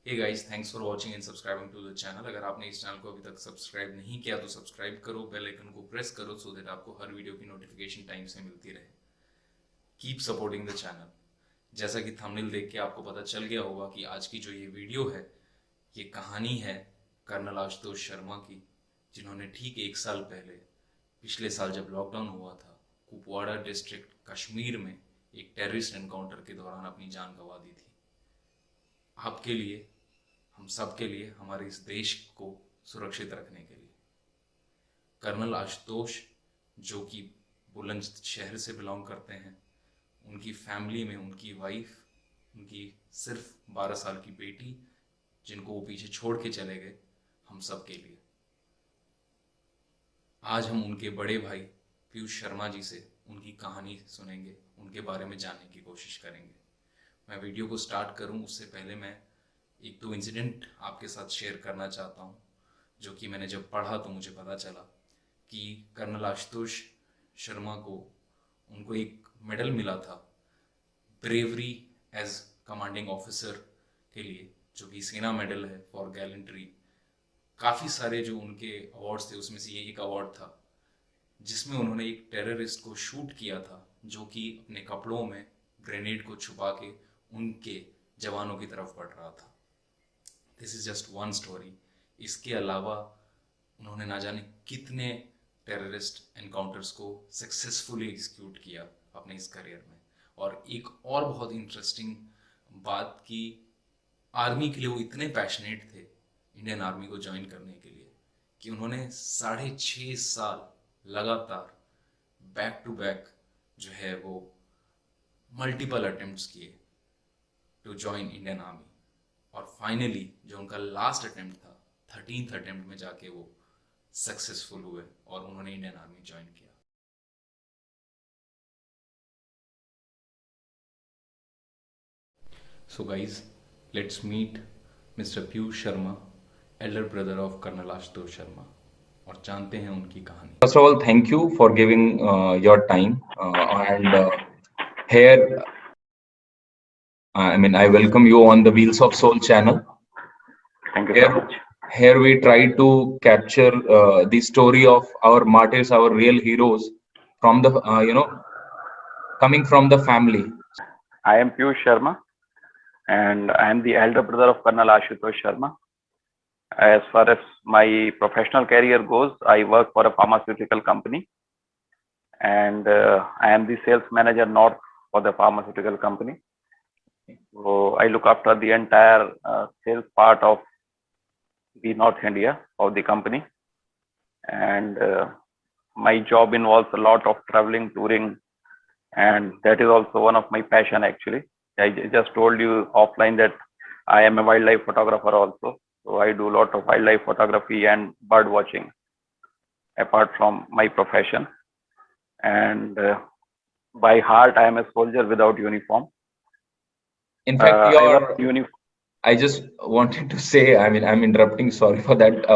Hey guys, thanks for watching and subscribing to the channel. अगर आपने इस channel को अभी तक सब्सक्राइब नहीं किया तो सब्सक्राइब करो, बेल आइकन को प्रेस करो सो दैट आपको हर वीडियो की नोटिफिकेशन टाइम से मिलती रहे। Keep supporting the channel. जैसा कि थंबनेल देख के आपको पता चल गया होगा कि आज की जो ये वीडियो है, ये कहानी है कर्नल आशुतोष शर्मा की, जिन्होंने ठीक 1 साल पहले, पिछले साल जब लॉकडाउन हुआ था, कुपवाड़ा डिस्ट्रिक्ट कश्मीर में एक टेररिस्ट एनकाउंटर के दौरान अपनी जान गंवा दी थी। आपके लिए, हम सब के लिए, हमारे इस देश को सुरक्षित रखने के लिए। कर्नल आशुतोष, जो कि बुलंदशहर से बिलोंग करते हैं, उनकी फैमिली में उनकी वाइफ, उनकी सिर्फ 12 साल की बेटी, जिनको वो पीछे छोड़ के चले गए, हम सब के लिए आज हम उनके बड़े भाई पीयूष शर्मा जी से उनकी कहानी सुनेंगे, उनके बारे में जानने की कोशिश करेंगे। मैं वीडियो को स्टार्ट करूं उससे पहले मैं एक दो इंसिडेंट आपके साथ शेयर करना चाहता हूं, जो कि मैंने जब पढ़ा तो मुझे पता चला कि कर्नल आशुतोष शर्मा को, उनको एक मेडल मिला था ब्रेवरी एज कमांडिंग ऑफिसर के लिए, जो कि सेना मेडल है फॉर गैलेंट्री। काफ़ी सारे जो उनके अवार्ड्स थे उसमें से ये एक अवार्ड था जिसमें उन्होंने एक टेररिस्ट को शूट किया था, जो कि अपने कपड़ों में ग्रेनेड को छुपा के उनके जवानों की तरफ बढ़ रहा था। This is just one story. इसके अलावा उन्होंने ना जाने कितने टेररिस्ट एनकाउंटर्स को सक्सेसफुली एग्जीक्यूट किया अपने इस करियर में। और एक और बहुत इंटरेस्टिंग बात कि आर्मी के लिए वो इतने पैशनेट थे, इंडियन आर्मी को ज्वाइन करने के लिए, कि उन्होंने 6.5 साल लगातार बैक टू बैक जो है वो मल्टीपल अटेम्प्ट्स किए टू ज्वाइन इंडियन आर्मी। और फाइनली जो उनका लास्ट अटेम्प्ट था, 13th अटेम्प्ट में जाके वो सक्सेसफुल हुए और उन्होंने इंडियन आर्मी ज्वाइन किया। So guys, let's meet mister Piyush Sharma, elder brother of colonel Ashutosh Sharma, और जानते हैं उनकी कहानी। First of all, thank you for giving your time. And here, I welcome you on the Wheels of Soul channel. Thank you so much. Here we try to capture the story of our martyrs, our real heroes, from the coming from the family. I am Piyush Sharma, and I am the elder brother of Colonel Ashutosh Sharma. As far as my professional career goes, I work for a pharmaceutical company, and I am the sales manager north for the pharmaceutical company. So I look after the entire sales part of the North India of the company, and my job involves a lot of traveling, touring, and that is also one of my passion actually. I just told you offline that I am a wildlife photographer also. So I do a lot of wildlife photography and bird watching apart from my profession. And by heart, I am a soldier without uniform. In fact, I just wanted to say, I'm interrupting, sorry for that.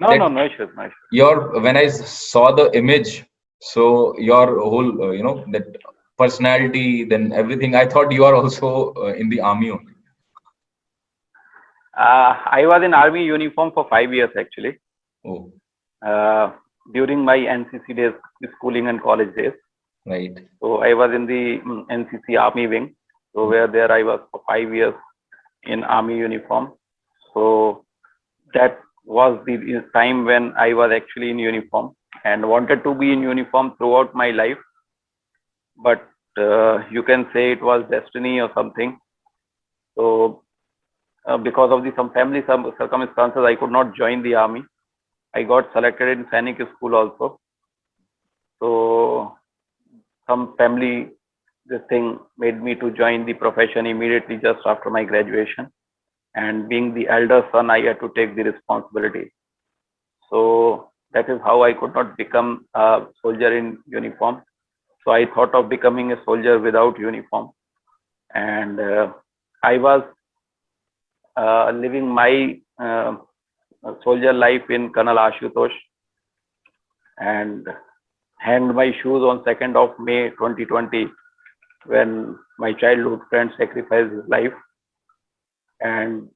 No issues. When I saw the image, so your whole, that personality, then everything, I thought you are also in the army only. I was in army uniform for 5 years actually. Oh. During my NCC days, schooling and college days. Right. So I was in the NCC army wing. So where there I was for 5 years in army uniform. So that was the time when I was actually in uniform and wanted to be in uniform throughout my life. But you can say it was destiny or something. So because of some family circumstances, I could not join the army. I got selected in Sainik school also. So some family, this thing made me to join the profession immediately just after my graduation. And being the elder son, I had to take the responsibility. So that is how I could not become a soldier in uniform. So I thought of becoming a soldier without uniform. And I was living my soldier life in Colonel Ashutosh and hanged my shoes on 2nd of May 2020 when my childhood friend sacrificed his life. And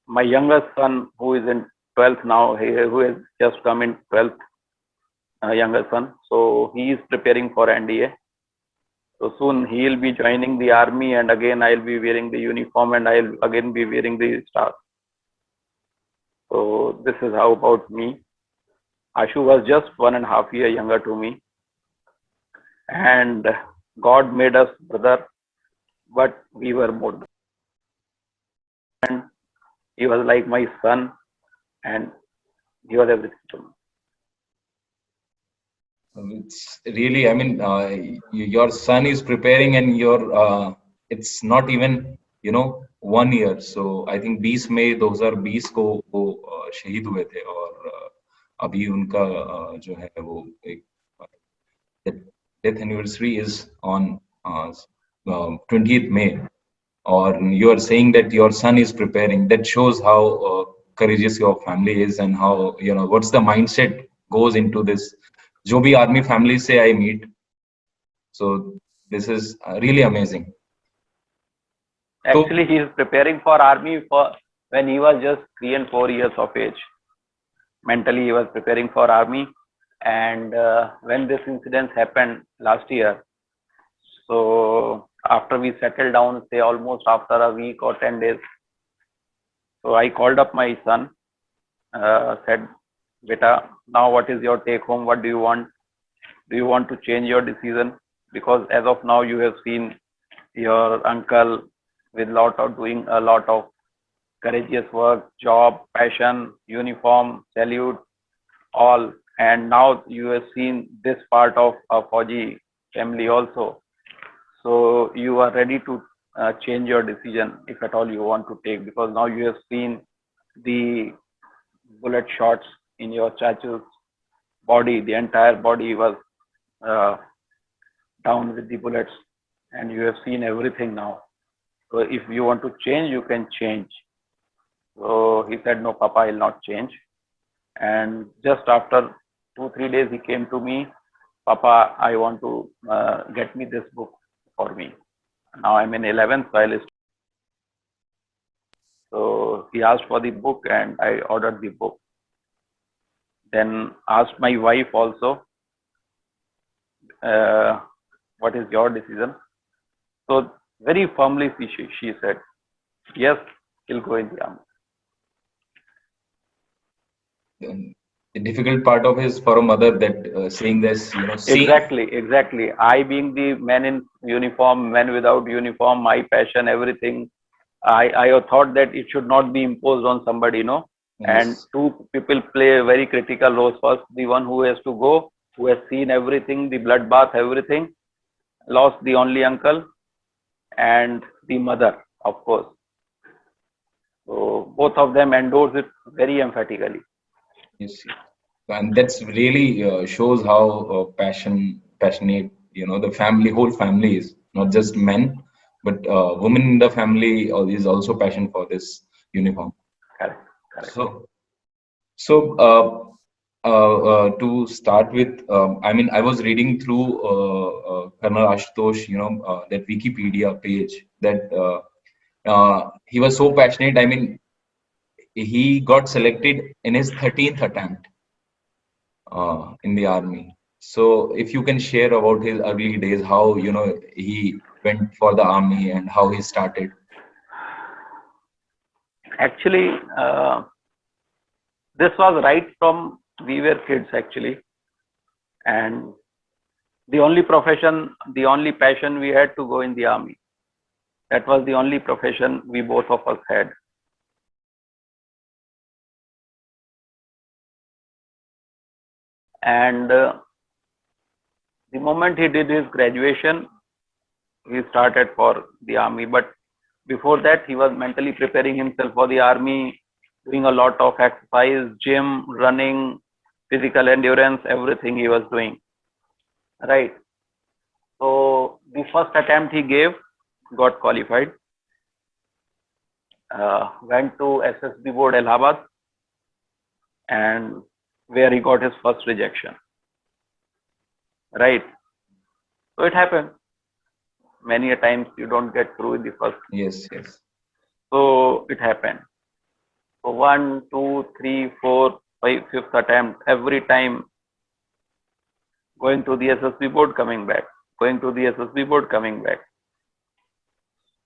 my youngest son, who is in 12th now, who has just come in 12th, younger son. So he is preparing for NDA. So soon he will be joining the army, and again I'll be wearing the uniform, and I'll again be wearing the star. So this is how about me. Ashu was just 1.5 years younger to me, and God made us brother, but we were more. And he was like my son, and he was everything to me. It's really, I mean, your son is preparing, and it's not even, 1 year. So I think 20 मई 2020 को वो शहीद हुए थे, और अभी उनका जो है वो एक death anniversary is on 20th May. Or you are saying that your son is preparing. That shows how courageous your family is, and how, what's the mindset goes into this. जो भी army family से I meet, so this is really amazing. Actually, he is preparing for army for when he was just 3 and 4 years of age. Mentally, he was preparing for army, and when this incident happened last year, so after we settled down, say almost after a week or 10 days, so I called up my son, said, "Beta, now what is your take home? What do you want? Do you want to change your decision? Because as of now, you have seen your uncle with doing a lot of courageous work, job, passion, uniform, salute, all. And now you have seen this part of a Fauji family also. So you are ready to change your decision if at all you want to take, because now you have seen the bullet shots in your chachu's body. The entire body was down with the bullets, and you have seen everything now. So if you want to change, you can change." So he said, "No, Papa, I will not change." And just after 2-3 days, he came to me, "Papa, I want to get me this book for me. Now I'm in 11th, so he asked for the book, and I ordered the book. Then asked my wife also, "What is your decision?" So very firmly she said, "Yes, he'll go in the army." The difficult part of is for a mother that saying this, Exactly. I being the man in uniform, man without uniform, my passion, everything, I thought that it should not be imposed on somebody, Yes. And two people play a very critical role. First, the one who has to go, who has seen everything, the bloodbath, everything, lost the only uncle, and the mother, of course. So both of them endorse it very emphatically. Yes, and that's really shows how passionate, the whole family is, not just men, but women in the family is also passion for this uniform. Correct. So to start with, I mean, I was reading through Colonel Ashutosh, that Wikipedia page, that he was so passionate. I mean, he got selected in his 13th attempt in the army. So if you can share about his early days, how he went for the army and how he started. Actually, this was right from we were kids actually, and the only profession, the only passion we had to go in the army. That was the only profession we both of us had. And the moment he did his graduation, he started for the army. But before that, he was mentally preparing himself for the army, doing a lot of exercise, gym, running, physical endurance, everything he was doing. Right. So the first attempt he gave, got qualified. Went to SSB board Allahabad, and where he got his first rejection. Right. So it happened. Many a times you don't get through in the first. Yes. So it happened. So 1, 2, 3, 4, 5, fifth attempt, every time going to the SSB board, coming back, going to the SSB board, coming back.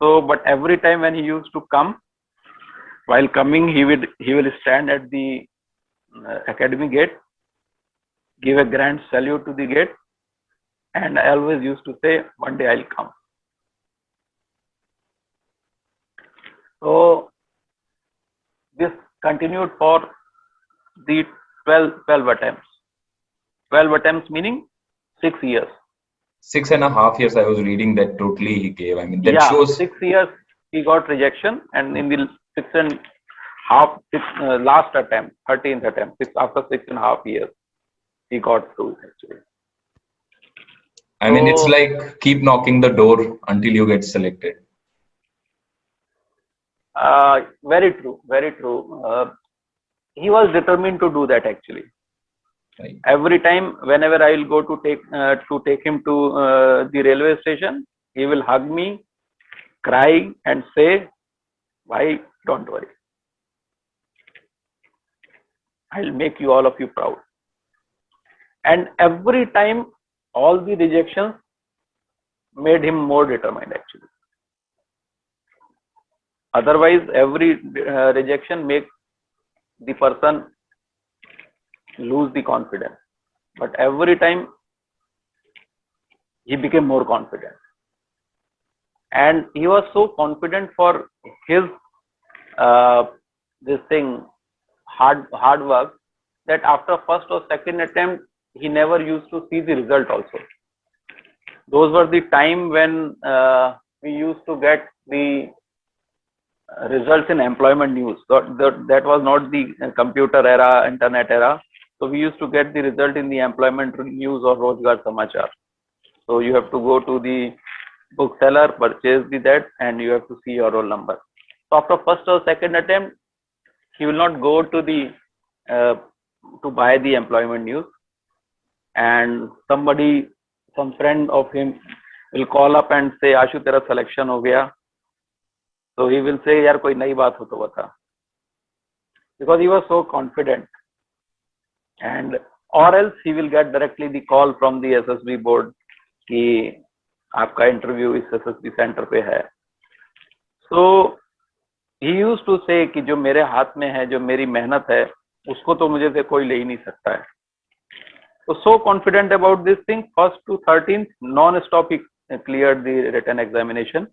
So, but every time when he used to come, while coming, he will stand at the academy gate, give a grand salute to the gate, and I always used to say, one day I'll come. So this continued for the 12 attempts. 12 attempts meaning 6 years. 6.5 years I was reading that totally he gave. I mean, that Yeah, shows 6 years he got rejection, and in the 6.5 last attempt, 13th attempt, after 6.5 years, he got through actually. I mean, it's So, like keep knocking the door until you get selected. very true, very true. He was determined to do that actually. Right. Every time, whenever I will go to take him to the railway station, he will hug me, cry, and say, "Why? Don't worry. I'll make you all of you proud." And every time, all the rejections made him more determined actually. Otherwise, every rejection makes the person lose the confidence. But every time he became more confident. And he was so confident for his this thing, hard work, that after first or second attempt, he never used to see the result also. Those were the time when we used to get the results in employment news. That was not the computer era, internet era. So we used to get the result in the employment news or Rozgar Samachar. So you have to go to the bookseller, purchase that, and you have to see your roll number. So after first or second attempt, he will not go to the to buy the employment news, and some friend of him will call up and say, "Ashu, tera selection ho gaya." So he will say, "Yaar, koi nayi baat ho to bata," because he was so confident. And or else he will get directly the call from the SSB board कि आपका interview इस SSB centre पे है. So he used to say कि जो मेरे हाथ में है, जो मेरी मेहनत है, उसको तो मुझे से कोई ले ही नहीं सकता है. So confident about this thing, first to 13th non-stop he cleared the written examination,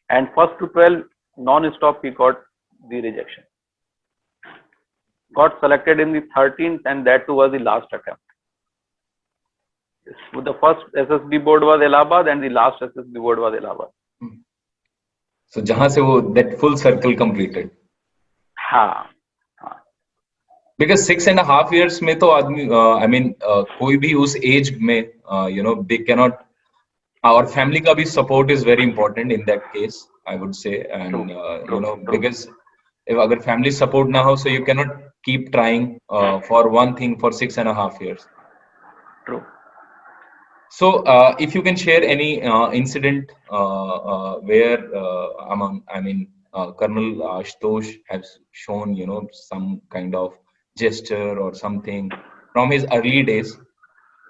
and first to 12 non-stop he got the rejection. Got selected in the 13th, and that too was the last attempt. So the first SSB board was Allahabad, and the last SSB board was Allahabad. So जहां से वो that full circle completed. हाँ. Because 6.5 years में तो आदमी I mean कोई भी उस age में you know they cannot. Our family का भी support is very important in that case, I would say, and you know because if अगर family support ना हो, so you cannot keep trying for one thing for 6.5 years. True. So if you can share any incident where I mean Colonel Ashutosh has shown you know some kind of gesture or something from his early days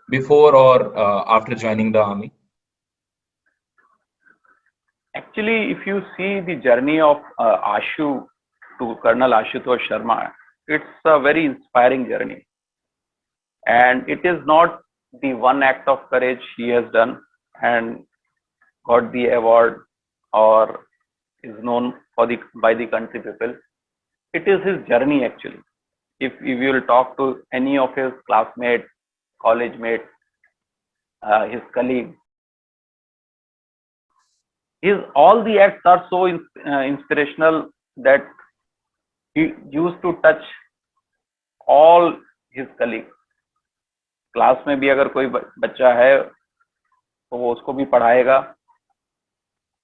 before or after joining the army. Actually, if you see the journey of Ashu to Colonel Ashutosh Sharma, it's a very inspiring journey. And it is not the one act of courage he has done and got the award or is known by the country people. It is his journey actually. If you will talk to any of his classmates, college mates, his colleagues, all the acts are so inspirational that he used to touch all his colleagues. Class में भी अगर कोई बच्चा है तो वो उसको भी पढ़ाएगा,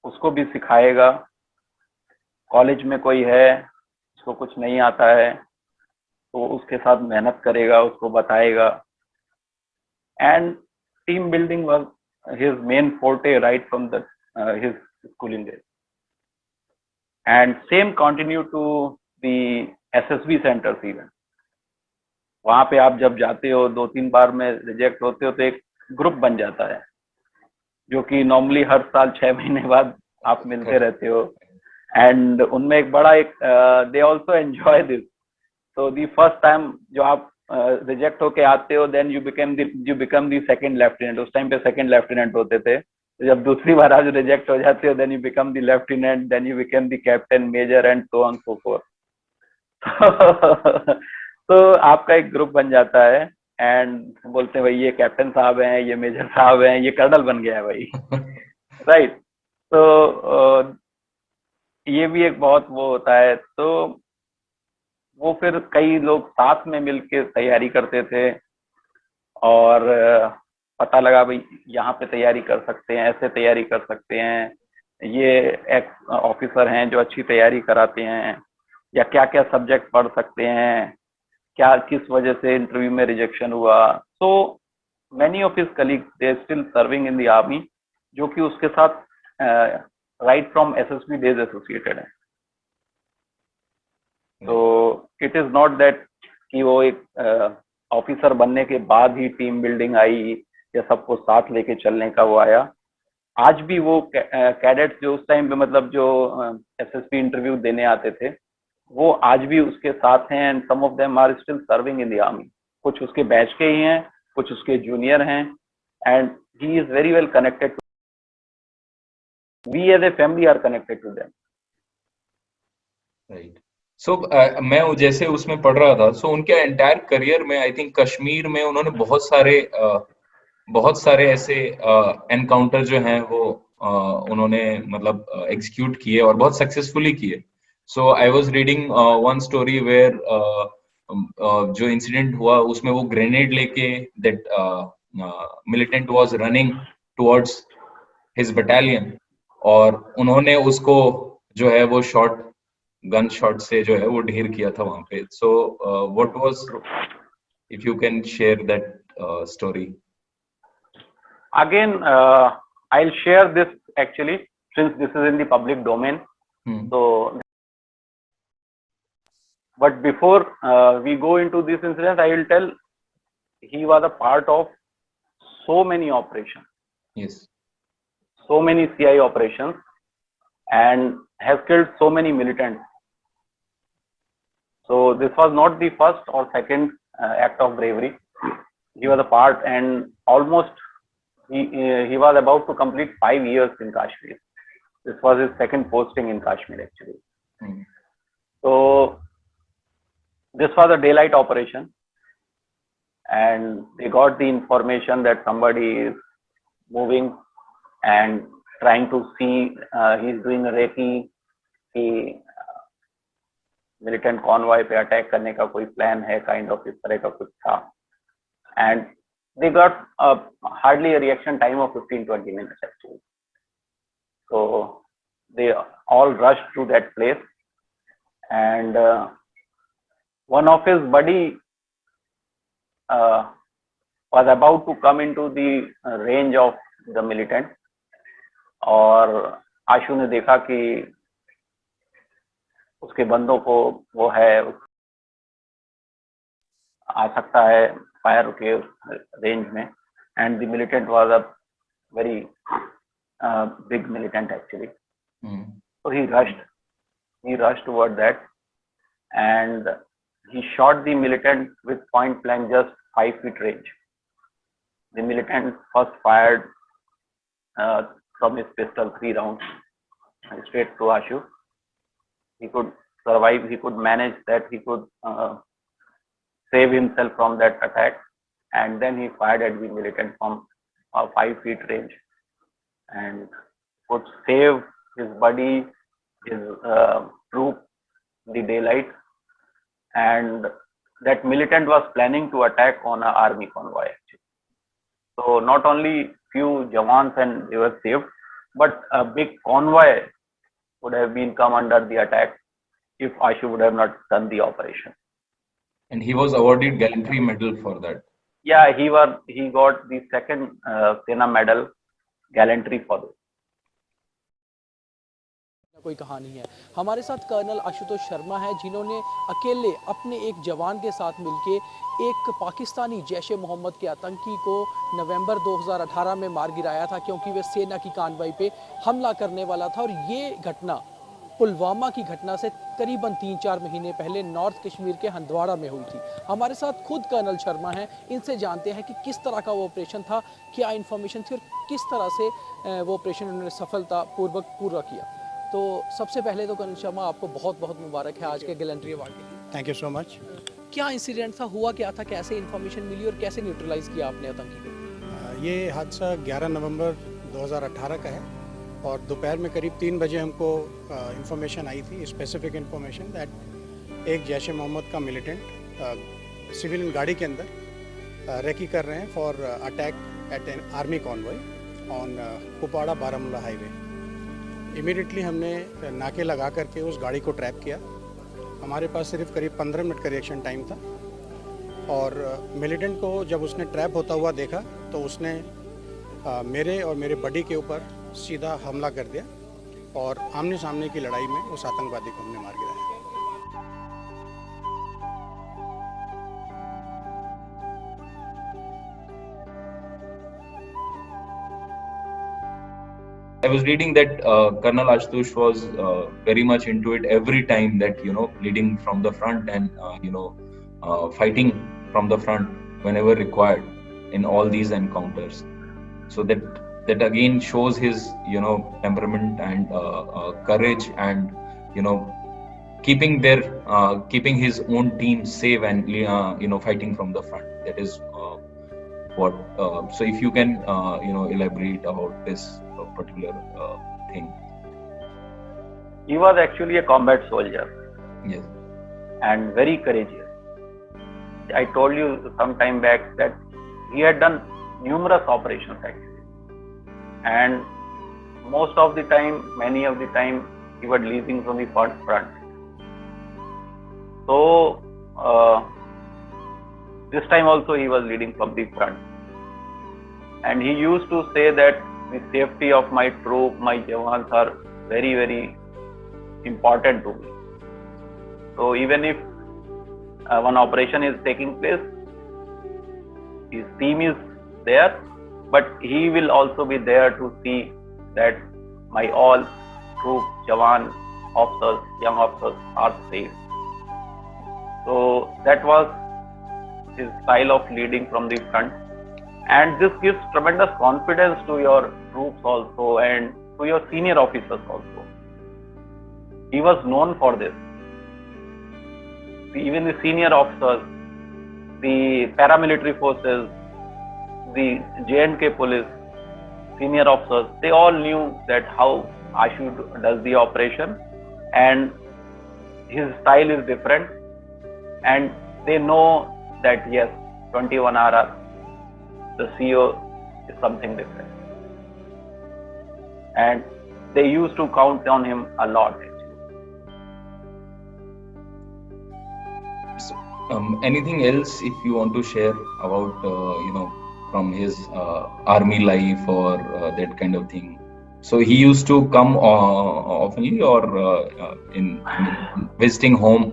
उसको भी सिखाएगा. कॉलेज में कोई है उसको कुछ नहीं आता है तो उसके साथ मेहनत करेगा, उसको बताएगा. And team building was his main forte right from his schooling days. And same continue to the SSB centres even, वहां पे आप जब जाते हो 2-3 बार में रिजेक्ट होते हो तो एक ग्रुप बन जाता है, जो कि नॉर्मली हर साल 6 महीने बाद आप मिलते रहते हो, एंड उनमें एक बड़ा एक दे ऑल्सो एंजॉय दिस। तो दी फर्स्ट टाइम जो आप रिजेक्ट होके आते हो, then you become the second lieutenant. उस टाइम पे सेकंड लेफ्टिनेंट होते थे, तो जब दूसरी बार आज रिजेक्ट हो जाते हो, then you become the lieutenant, then you become the captain, major and so on so forth. तो आपका एक ग्रुप बन जाता है, एंड बोलते हैं भाई ये कैप्टन साहब हैं, ये मेजर साहब हैं, ये कर्नल बन गया है भाई। राइट। तो ये भी एक बहुत वो होता है। तो वो फिर कई लोग साथ में मिलके तैयारी करते थे, और पता लगा भाई यहाँ पे तैयारी कर सकते हैं, ऐसे तैयारी कर सकते हैं, ये एक्स ऑफिसर हैं जो अच्छी तैयारी कराते हैं, या क्या क्या सब्जेक्ट पढ़ सकते हैं, क्या किस वजह से इंटरव्यू में रिजेक्शन हुआ। So many of his colleagues they still serving in the army, जो कि उसके साथ right from SSB days associated है। तो इट इज नॉट दैट कि वो एक ऑफिसर बनने के बाद ही टीम बिल्डिंग आई या सबको साथ लेके चलने का वो आया। आज भी वो कैडेट्स जो उस टाइम पे मतलब जो SSB इंटरव्यू देने आते थे, वो आज भी उसके साथ हैं, and some of them are still serving in the army. कुछ उसके बैच के ही हैं, कुछ उसके जूनियर हैं, and he is very well connected. We as a family are connected to them. Right. So मैं जैसे उसमें पढ़ रहा था, सो उनके एंटायर करियर में आई थिंक कश्मीर में उन्होंने बहुत सारे ऐसे एनकाउंटर जो हैं वो उन्होंने मतलब एग्जीक्यूट किए और बहुत सक्सेसफुली किए। So I was reading one story where जो इंसिडेंट हुआ उसमें वो ग्रेनेड लेके that militant was running towards his battalion, और उन्होंने उसको जो है वो गन शॉट से जो है वो ढेर किया था वहां पे। So what was, if you can share that story. Again, I'll share this actually, since this is in the public domain. So, but before we go into this incident, I will tell he was a part of so many operations. Yes. So many CI operations, and has killed so many militants. So this was not the first or second act of bravery. He was a part, and almost he was about to complete 5 years in Kashmir. This was his second posting in Kashmir actually. So this was a daylight operation, and they got the information that somebody is moving and trying to see, he's doing a recce कि militant convoy पे attack करने का कोई plan है, kind of इस तरह का कुछ था, and they got hardly a reaction time of 15-20 minutes actually. So they all rushed to that place, and one of his buddy was about to come into the range of the militant, और आशु ने देखा कि उसके बंदों को वो है आ सकता है फायर के रेंज में, and the militant was a very big militant actually. So he rushed toward that, and he shot the militant with point blank, just 5 feet range. The militant first fired from his pistol 3 rounds straight to Ashu. He could survive, he could manage that, he could save himself from that attack, and then he fired at the militant from a 5 feet range and could save his buddy, his troop, the daylight. And that militant was planning to attack on an army convoy actually. So not only few Jawans and they were saved, but a big convoy would have been come under the attack if Ashu would have not done the operation. And he was awarded gallantry medal for that. Yeah, he got the second Sena medal gallantry for this. कोई कहानी है। हमारे साथ colonel Ashutosh Sharma है, जिन्होंने अकेले अपने एक जवान के साथ मिलके एक पाकिस्तानी जैश-ए मोहम्मद के आतंकी को नवंबर 2018 में मार गिराया था, क्योंकि वे सेना की कानवाई पे हमला करने वाला था। और ये घटना पुलवामा की घटना से करीबन 3-4 महीने पहले नॉर्थ कश्मीर के हंदवाड़ा में हुई थी। हमारे साथ खुद कर्नल शर्मा हैं, इनसे जानते हैं कि किस तरह का वो ऑपरेशन था, क्या इन्फॉर्मेशन थी और किस तरह से वो ऑपरेशन उन्होंने सफलतापूर्वक पूरा किया। तो सबसे पहले तो कर्नल शर्मा, आपको बहुत बहुत मुबारक है आज के गैलेंट्री अवार्ड के लिए। Thank you so much. क्या इंसिडेंट था, हुआ क्या था, कैसे इन्फॉर्मेशन मिली और कैसे न्यूट्रलाइज किया आपने आतंकी को? ये हादसा 11 नवंबर 2018 का है और दोपहर में करीब 3 बजे हमको इंफॉर्मेशन आई थी, स्पेसिफिक इंफॉर्मेशन दैट एक जैश ए मोहम्मद का मिलिटेंट सिविलियन गाड़ी के अंदर रेकी कर रहे हैं for attack eight an army convoy on Kupwara Baramulla highway. Immediately हमने नाके लगा करके उस गाड़ी को ट्रैप किया। हमारे पास सिर्फ करीब 15 मिनट का रिएक्शन टाइम था और मिलिटेंट को जब उसने ट्रैप होता हुआ देखा तो उसने मेरे और मेरे बडी के ऊपर सीधा हमला कर दिया और आमने सामने की लड़ाई में उस आतंकवादी को हमने मार गिराया। I was reading that Colonel Ashutosh was very much into it every time that, leading from the front and, fighting from the front whenever required in all these encounters. So that again shows his, temperament and courage and, keeping his own team safe and, fighting from the front. That is what, so if you can, elaborate about this particular thing. He was actually a combat soldier. Yes. And very courageous. I told you some time back that he had done numerous operations actually. And many of the time, he was leading from the front. So, this time also he was leading from the front. And he used to say that the safety of my troop, my Jawans are very, very important to me. So even if one operation is taking place, his team is there, but he will also be there to see that my all troop, Jawan, officers, young officers are safe. So that was his style of leading from the front. And this gives tremendous confidence to your troops also and to your senior officers also. He was known for this. Even the senior officers, the paramilitary forces, the J&K police, senior officers, they all knew that how Ashu does the operation and his style is different, and they know that yes, 21 RR, the CEO is something different, and they used to count on him a lot actually. So, anything else if you want to share about from his army life or that kind of thing? So he used to come oftenly or in visiting home?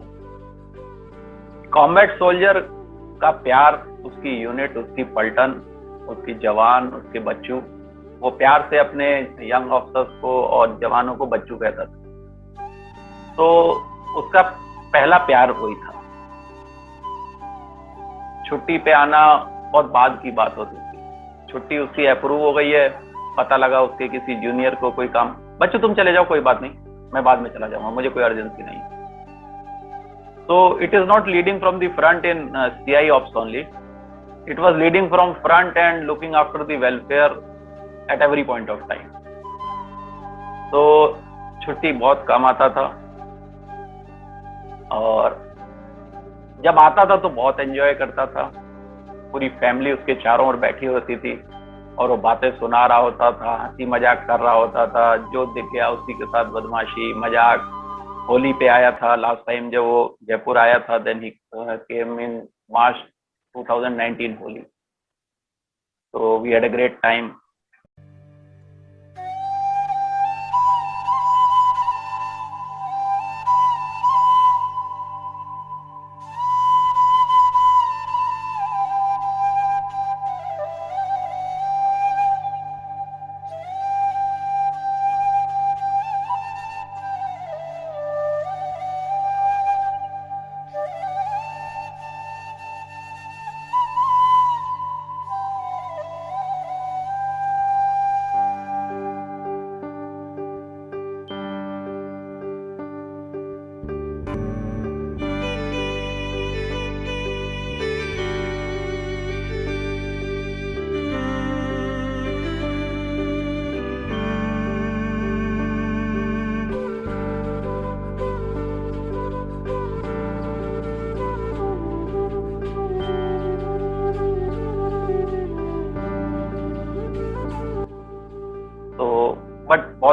Combat soldier का प्यार, उसकी unit, उसकी पलटन, उसकी जवान, उसके बच्चों, वो प्यार से अपने यंग ऑफिसर्स को और जवानों को बच्चों कहता था। तो उसका पहला प्यार वही था। छुट्टी पे आना बहुत बाद की बात होती थी। छुट्टी उसकी अप्रूव हो गई है, पता लगा उसके किसी जूनियर को कोई काम, बच्चों तुम चले जाओ, कोई बात नहीं, मैं बाद में चला जाऊंगा, मुझे कोई अर्जेंसी नहीं। So it is not leading from the front in CI ops only. It was leading from front and looking after the welfare at every point of time. तो छुट्टी बहुत कम आता था और जब आता था तो बहुत एंजॉय करता था। पूरी फैमिली उसके चारों ओर बैठी होती थी और वो बातें सुना रहा होता था, हंसी मजाक कर रहा होता था, जो दिख गया उसी के साथ बदमाशी मजाक। होली पे आया था लास्ट टाइम जब वो जयपुर आया था, then he came in March 2019 Holi, so we had a great time.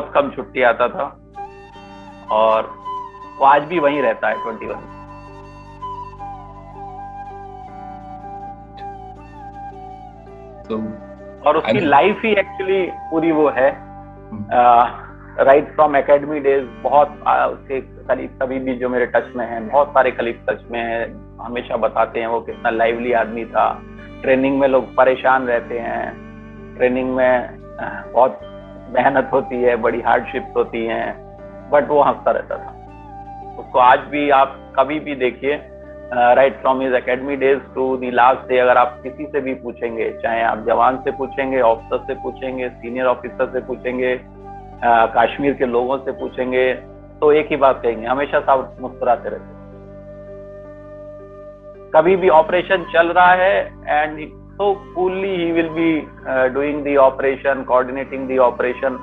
बहुत कम छुट्टी आता था, और वो आज भी वहीं रहता है 21। So और उसकी लाइफ ही एक्चुअली पूरी वो है, राइट फ्रॉम एकेडमी डेज। बहुत उसके कलीग कभी भी जो मेरे टच में हैं, बहुत सारे कलीग टच में हैं, हमेशा बताते हैं वो कितना लाइवली आदमी था। ट्रेनिंग में लोग परेशान रहते हैं, ट्रेनिंग में बहुत मेहनत होती है, बड़ी हार्डशिप्स होती हैं, बट वो हंसता रहता था। उसको आज भी आप कभी भी देखिए, right from his academy days to the last day, अगर आप किसी से भी पूछेंगे, चाहे आप जवान से पूछेंगे, ऑफिसर से पूछेंगे, सीनियर ऑफिसर से पूछेंगे, कश्मीर के लोगों से पूछेंगे, तो एक ही बात कहेंगे, हमेशा सब मुस्कुराते रहते। कभी भी ऑपरेशन चल रहा है and so coolly he will be doing the operation, coordinating the operation,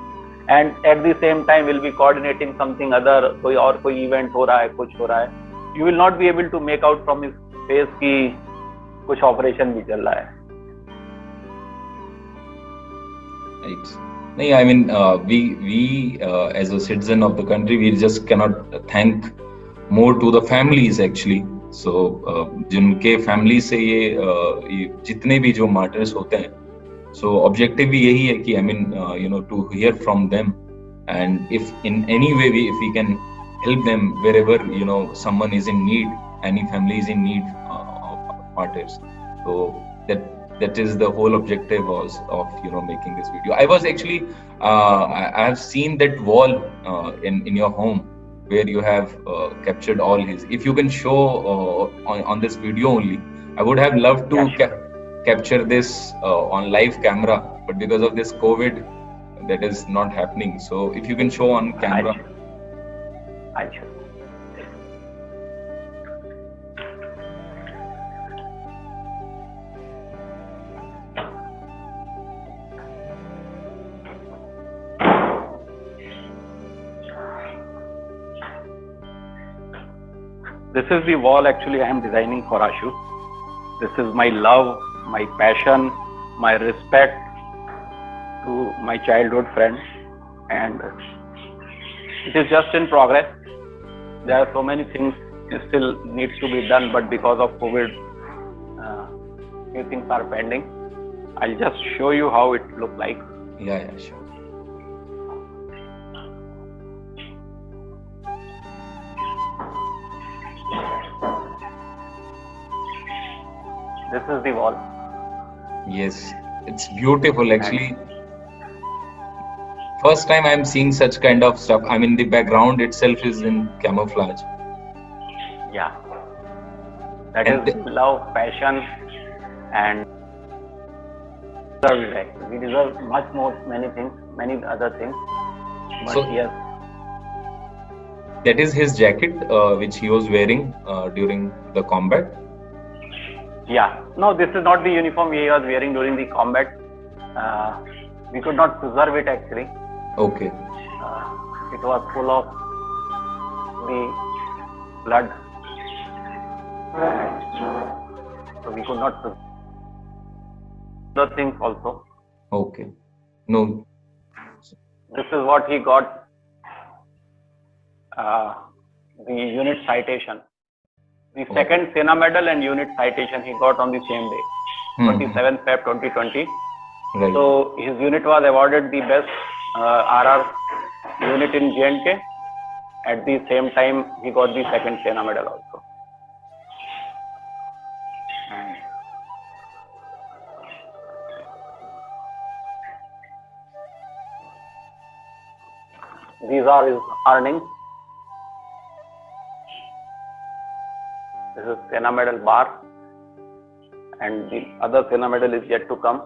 and at the same time will be coordinating something other, कोई event हो रहा है, कुछ हो रहा है, you will not be able to make out from his face कि कुछ operation भी चल रहा है। Right. No, I mean, we as a citizen of the country, we just cannot thank more to the families actually. So जिनके family से ये जितने भी जो मार्टर्स होते हैं, so objective भी यही है कि I mean to hear from them, and if in any way if we can help them wherever someone is in need, any family is in need of martyrs, so that is the whole objective of making this video. I was actually I have seen that wall in your home where you have captured all his. If you can show on this video only, I would have loved to capture this on live camera, but because of this COVID, that is not happening. So if you can show on camera. Achha. This is the wall actually I am designing for Ashu. This is my love, my passion, my respect to my childhood friends, and it is just in progress. There are so many things still needs to be done, but because of COVID, few things are pending. I'll just show you how it looks like. Yeah, sure. This is the wall. Yes, it's beautiful actually. First time I'm seeing such kind of stuff. I mean, the background itself is in camouflage. Yeah, that is love, passion, and we deserve much more, many things, many other things. But so, yes, that is his jacket, which he was wearing during the combat. Yeah, no, this is not the uniform he was wearing during the combat. We could not preserve it actually. Okay. It was full of the blood, so we could not preserve other things also. Okay. No. This is what he got, the unit citation. The second Sena Medal and unit citation he got on the same day, 27th Feb 2020. Right. So his unit was awarded the best RR unit in J&K. At the same time, he got the second Sena Medal also. These are his earnings. This is Sena Medal bar, and the other Sena Medal is yet to come.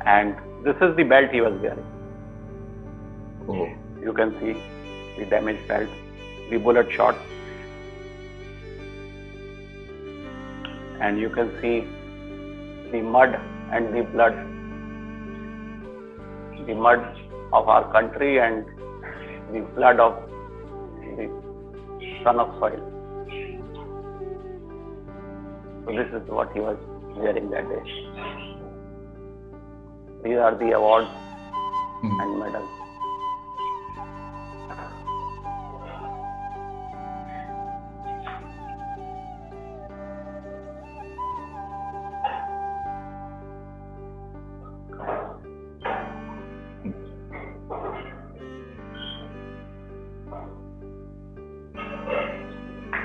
And this is the belt he was wearing. Oh. You can see the damaged belt, the bullet shot, and you can see the mud and the blood, the mud of our country and the blood of the son of soil. So this is what he was wearing that day. These are the awards and medals.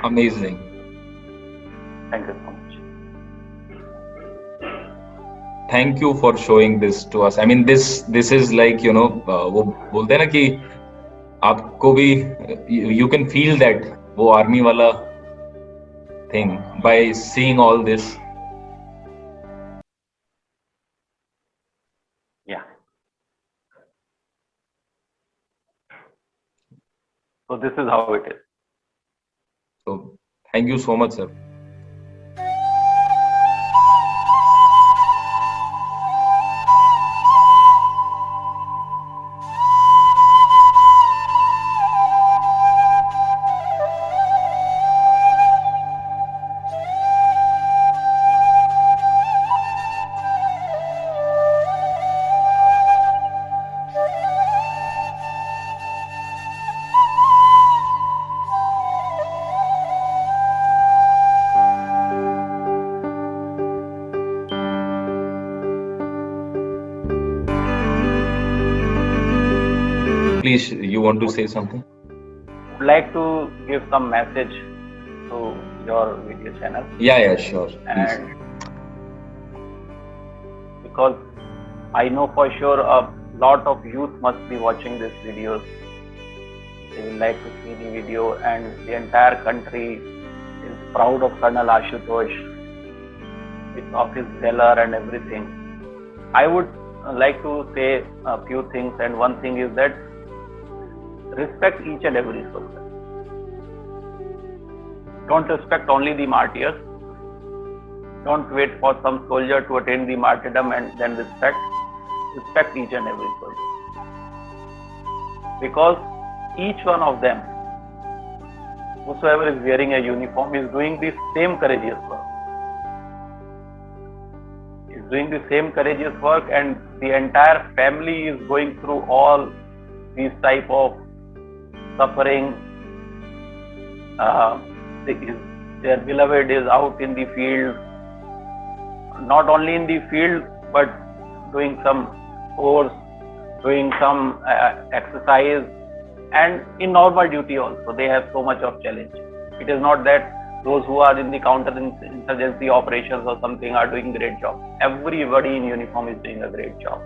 Amazing. Thank you so much. Thank you for showing this to us. I mean, this is like, you know, वो बोलते हैं ना कि आपको भी you can feel that वो army वाला thing by seeing all this. Yeah. So this is how it is. So thank you so much, sir. Please, you want to say something? Would like to give some message to your video channel. Yeah, sure. Please. And because I know for sure a lot of youth must be watching these videos. They will like to see the video, and the entire country is proud of Colonel Ashutosh, of his valor and everything. I would like to say a few things, and one thing is that respect each and every soldier. Don't respect only the martyrs. Don't wait for some soldier to attain the martyrdom and then respect. Respect each and every soldier. Because each one of them, whosoever is wearing a uniform, is doing the same courageous work. Is doing the same courageous work, and the entire family is going through all these type of suffering. Their beloved is out in the field, not only in the field but doing some course, doing some exercise, and in normal duty also. They have so much of challenge. It is not that those who are in the counter-insurgency operations or something are doing great job. Everybody in uniform is doing a great job.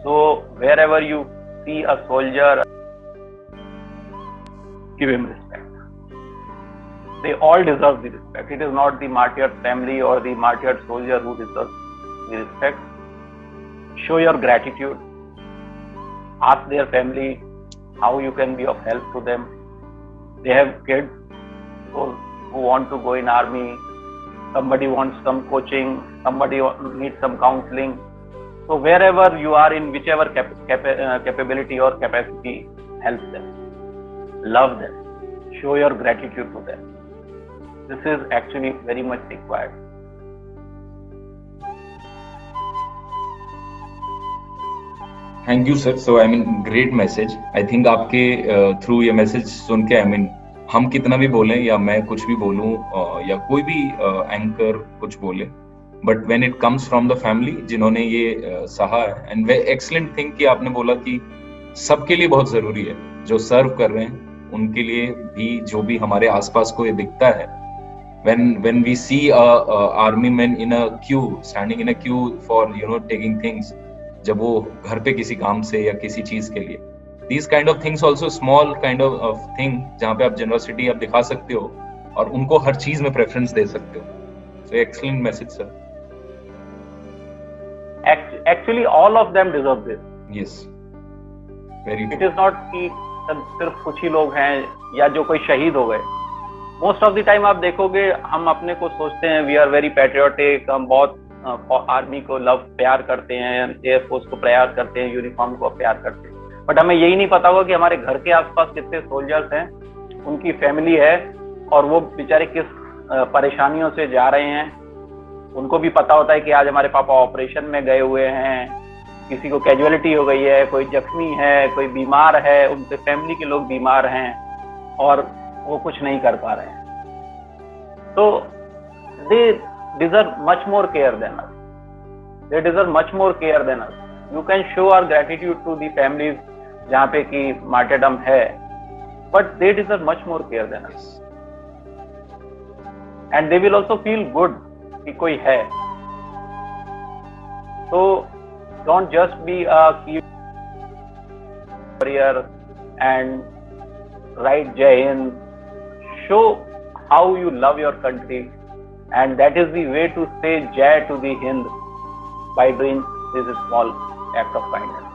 So wherever you see a soldier, give him respect. They all deserve the respect. It is not the martyred family or the martyred soldier who deserves the respect. Show your gratitude. Ask their family how you can be of help to them. They have kids who want to go in army. Somebody wants some coaching. Somebody needs some counseling. So wherever you are, in whichever capability or capacity, help them. Love them. Show your gratitude to them. This is actually very much required. Thank you, sir. So I mean, great message. I think आपके through ये message सुन के, I mean, हम कितना भी बोलें या मैं कुछ भी बोलूं या कोई भी एंकर कुछ बोले, but when it comes from the family जिन्होंने ये सहा है, and very excellent thing कि आपने बोला कि सबके लिए बहुत जरूरी है, जो सर्व कर रहे हैं उनके लिए भी, जो भी हमारे आसपास को ये दिखता है, when we see a army men in a queue, standing in a queue for taking things, जब वो घर पे किसी काम से या किसी चीज के लिए, these kind of things also small kind of thing जहाँ पे आप generosity आप दिखा सकते हो और उनको हर चीज में preference दे सकते हो. So excellent message, sir. Actually all of them deserve this. Yes, very true. It is not कि सिर्फ कुछ ही लोग हैं या जो कोई शहीद हो गए. मोस्ट ऑफ द टाइम आप देखोगे हम अपने को सोचते हैं वी आर वेरी पैट्रियोटिक, हम बहुत आर्मी को लव प्यार करते हैं, एयरफोर्स को प्यार करते हैं, यूनिफॉर्म को प्यार करते हैं, बट हमें यही नहीं पता होगा कि हमारे घर के आसपास कितने सोल्जर्स हैं, उनकी फैमिली है और वो बेचारे किस परेशानियों से जा रहे हैं, उनको भी पता होता है कि आज हमारे पापा ऑपरेशन में गए हुए हैं, किसी को कैजुअलिटी हो गई है, कोई जख्मी है, कोई बीमार है, उनके फैमिली के लोग बीमार हैं और वो कुछ नहीं कर पा रहे हैं। तो they deserve much more care than us, they deserve much more care than us. You can show our gratitude to the families जहाँ पे कि मार्टेडम है, but they deserve much more care than us, and they will also feel good कि कोई है। तो don't just be a key warrior and write Jai Hind. Show how you love your country, and that is the way to say Jai to the Hind, by doing this small act of kindness.